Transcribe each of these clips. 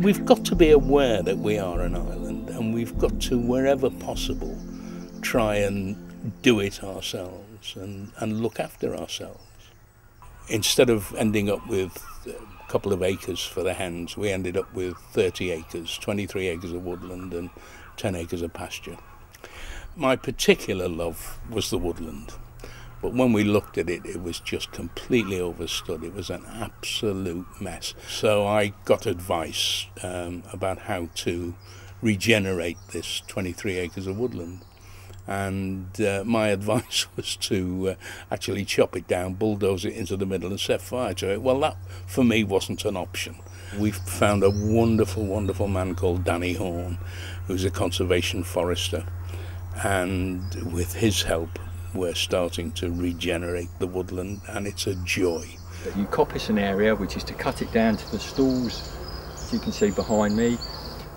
We've got to be aware that we are an island, and we've got to, wherever possible, try and do it ourselves and look after ourselves. Instead of ending up with a couple of acres for the hens, we ended up with 30 acres, 23 acres of woodland and 10 acres of pasture. My particular love was the woodland, but when we looked at it, it was just completely overstood. It was an absolute mess. So I got advice about how to regenerate this 23 acres of woodland. And my advice was to actually chop it down, bulldoze it into the middle and set fire to it. Well, that for me wasn't an option. We've found a wonderful, wonderful man called Danny Horn, who's a conservation forester, and with his help we're starting to regenerate the woodland, and it's a joy. You coppice an area which is to cut it down to the stalls, as you can see behind me.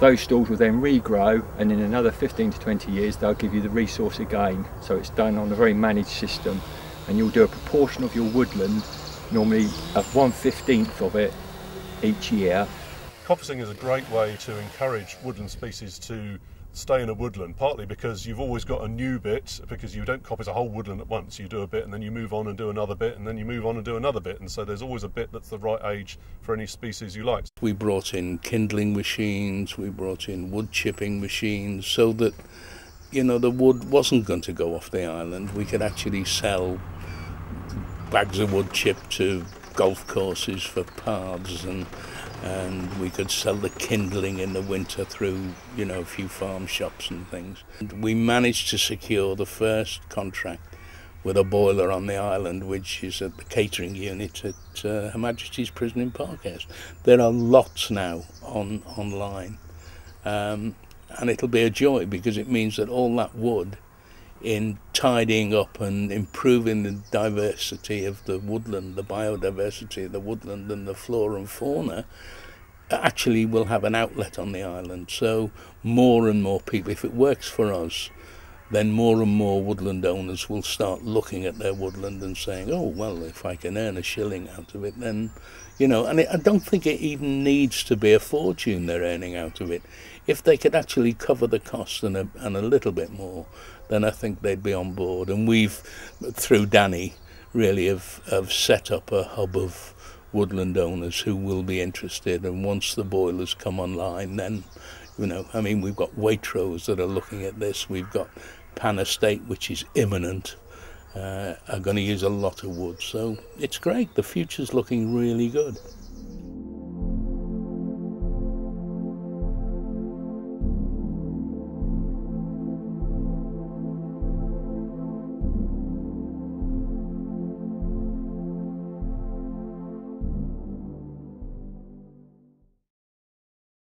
Those stalls will then regrow, and in another 15 to 20 years they'll give you the resource again. So it's done on a very managed system, and you'll do a proportion of your woodland, normally of 1/15 of it each year. Coppicing is a great way to encourage woodland species to stay in a woodland, partly because you've always got a new bit, because you don't coppice a whole woodland at once. You do a bit and then you move on and do another bit, and then you move on and do another bit, and so there's always a bit that's the right age for any species you like. We brought in kindling machines, we brought in wood chipping machines, so that, you know, the wood wasn't going to go off the island. We could actually sell bags of wood chipped to golf courses for paths, and we could sell the kindling in the winter through, you know, a few farm shops and things. And we managed to secure the first contract with a boiler on the island, which is at the catering unit at Her Majesty's Prison in Parkhurst. There are lots now online, and it'll be a joy, because it means that all that wood, in tidying up and improving the diversity of the woodland, the biodiversity of the woodland and the flora and fauna, actually will have an outlet on the island. So more and more people, if it works for us, then more and more woodland owners will start looking at their woodland and saying, oh, well, if I can earn a shilling out of it, then, you know, and I don't think it even needs to be a fortune they're earning out of it. If they could actually cover the cost and a little bit more, then I think they'd be on board. And we've, through Danny, really have set up a hub of woodland owners who will be interested. And once the boilers come online, then, you know, I mean, we've got Waitrose that are looking at this. We've got Pan Estate, which is imminent, are going to use a lot of wood. So it's great. The future's looking really good.